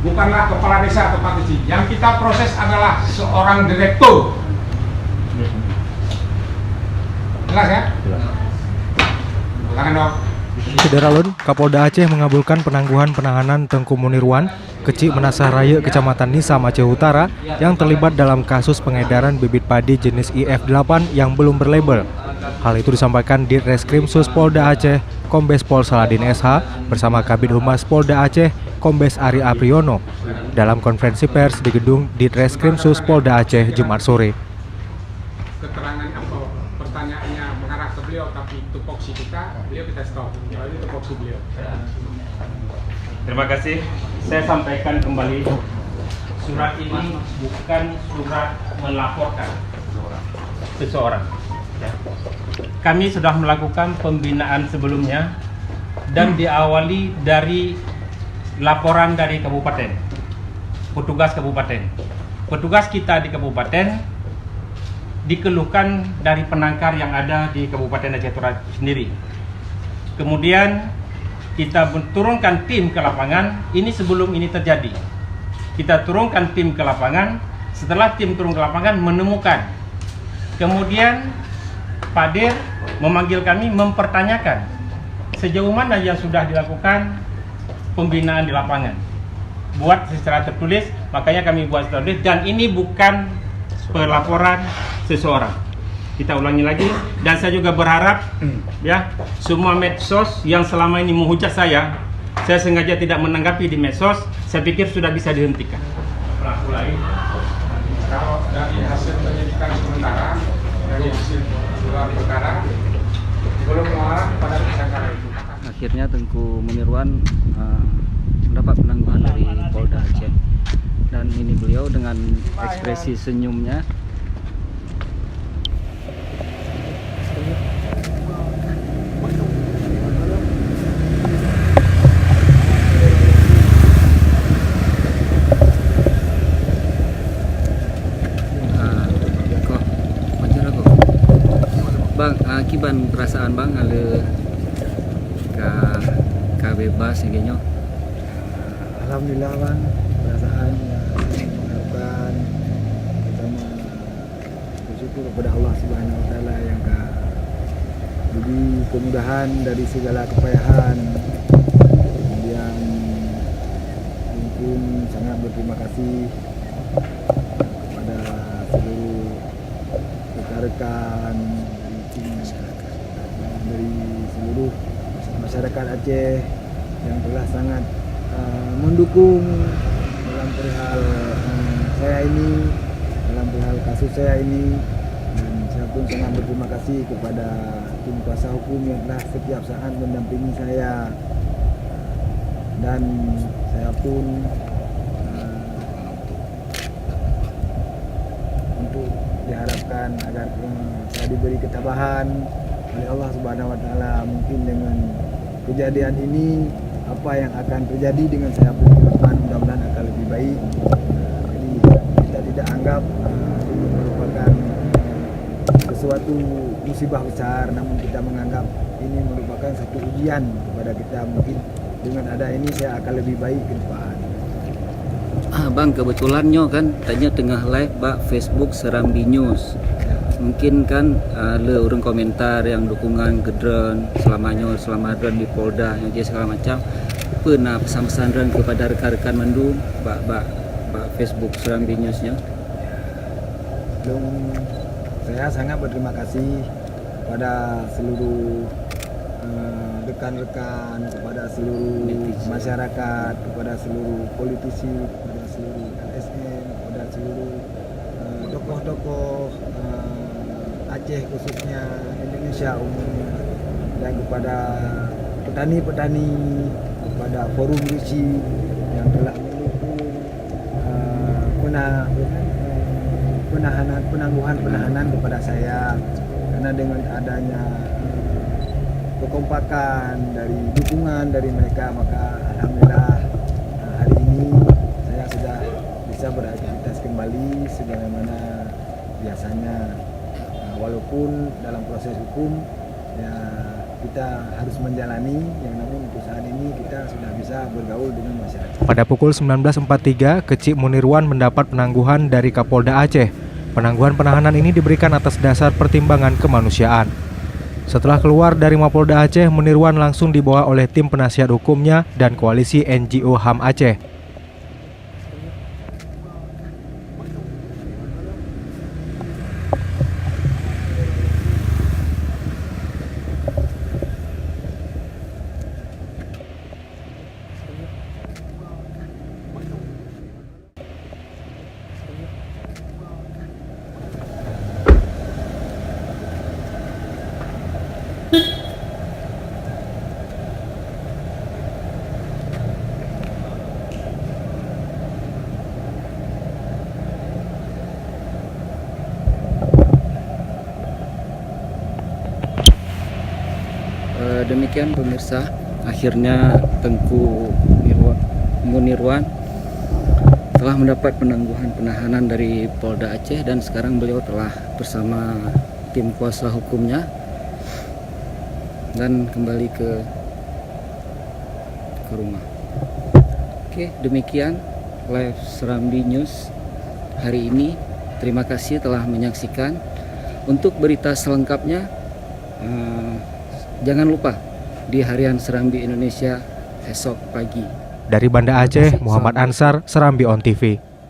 bukanlah kepala desa atau Pak Kecil. Yang kita proses adalah seorang direktur. Jelas ya? Silakan dong. Sederalun, Kapolda Aceh mengabulkan penangguhan penahanan Tengku Munirwan, Kecik Menasah Raya Kecamatan Nisam Aceh Utara yang terlibat dalam kasus pengedaran bibit padi jenis IF8 yang belum berlabel. Hal itu disampaikan di Reskrim Sus Polda Aceh, Kombes Pol Saladin SH bersama Kabid Humas Polda Aceh, Kombes Ari Apriyono dalam konferensi pers di gedung di Reskrim Sus Polda Aceh Jumat sore. Keterangan atau pertanyaannya mengarah ke beliau, tapi tupoksi beliau kita stop. Itu tupoksi beliau. Terima kasih. Saya sampaikan kembali, surat ini bukan surat melaporkan seseorang. Ya. Kami sudah melakukan pembinaan sebelumnya dan diawali dari laporan dari kabupaten, petugas kabupaten. Petugas kita di kabupaten dikeluhkan dari penangkar yang ada di Kabupaten Aceh Utara sendiri. Kemudian kita turunkan tim ke lapangan. Ini sebelum ini terjadi, kita turunkan tim ke lapangan. Setelah tim turun ke lapangan menemukan, kemudian Pak Dir memanggil kami mempertanyakan sejauh mana yang sudah dilakukan pembinaan di lapangan. Buat secara tertulis, makanya kami buat tertulis, dan ini bukan pelaporan seseorang. Kita ulangi lagi, dan saya juga berharap ya, semua medsos yang selama ini menghujat saya sengaja tidak menanggapi di medsos, saya pikir sudah bisa dihentikan. Pelaku lain, kalau dari hasil penyidikan sementara, dari hasil gelar perkara, belum mengarah pada tersangka itu. Akhirnya Tengku Munirwan mendapat penangguhan dari Polda Aceh, dan ini beliau dengan ekspresi senyumnya Bang, akiban perasaan Bang ada ka bebas sebagainya. Alhamdulillah Bang, perasaan mengharapkan pertama bersyukur kepada Allah Subhanahu Wa Taala yang beri kemudahan dari segala kepayahan. Kemudian mungkin sangat berterima kasih kepada seluruh rekan-rekan dari seluruh masyarakat Aceh yang telah sangat mendukung dalam perihal saya ini, dalam perihal kasus saya ini, dan saya pun sangat berterima kasih kepada tim kuasa hukum yang telah setiap saat mendampingi saya, dan saya pun untuk diharapkan agar saya diberi ketabahan oleh Allah Subhanahu Wa Taala. Mungkin dengan kejadian ini apa yang akan terjadi dengan saya pun ke depan mudah-mudahan akan lebih baik. Jadi kita tidak anggap ini merupakan sesuatu musibah besar, namun kita menganggap ini merupakan satu ujian kepada kita. Mungkin dengan ada ini saya akan lebih baik ke depan. Bang, kebetulannya kan tanya tengah live Pak Facebook Serambi News. Mungkin kan ada orang komentar yang dukungan ke drone selama drone di Polda yang dia segala macam. Pernah pesan-pesan drone kepada rekan-rekan Mandu Pak Facebook Serambi Newsnya? Saya sangat berterima kasih kepada seluruh rekan-rekan, kepada seluruh masyarakat, kepada seluruh politisi, kepada seluruh LSM, kepada seluruh tokoh-tokoh Aceh khususnya, Indonesia umumnya, dan kepada petani-petani, kepada forum RISI yang telah mendukung penangguhan penahanan kepada saya, karena dengan adanya kekompakan dari dukungan dari mereka, maka alhamdulillah hari ini saya sudah bisa beraktivitas kembali sebagaimana biasanya. Walaupun dalam proses hukum ya kita harus menjalani yang namanya perusahaan ini, kita sudah bisa bergaul dengan masyarakat. Pada pukul 19.43, Kecik Munirwan mendapat penangguhan dari Kapolda Aceh. Penangguhan penahanan ini diberikan atas dasar pertimbangan kemanusiaan. Setelah keluar dari Mapolda Aceh, Munirwan langsung dibawa oleh tim penasihat hukumnya dan koalisi NGO HAM Aceh. Demikian pemirsa, akhirnya Tengku Munirwan telah mendapat penangguhan penahanan dari Polda Aceh dan sekarang beliau telah bersama tim kuasa hukumnya dan kembali ke rumah. Oke, demikian live Serambi News hari ini. Terima kasih telah menyaksikan. Untuk berita selengkapnya jangan lupa di Harian Serambi Indonesia esok pagi. Dari Banda Aceh, Muhammad Ansar, Serambi On TV.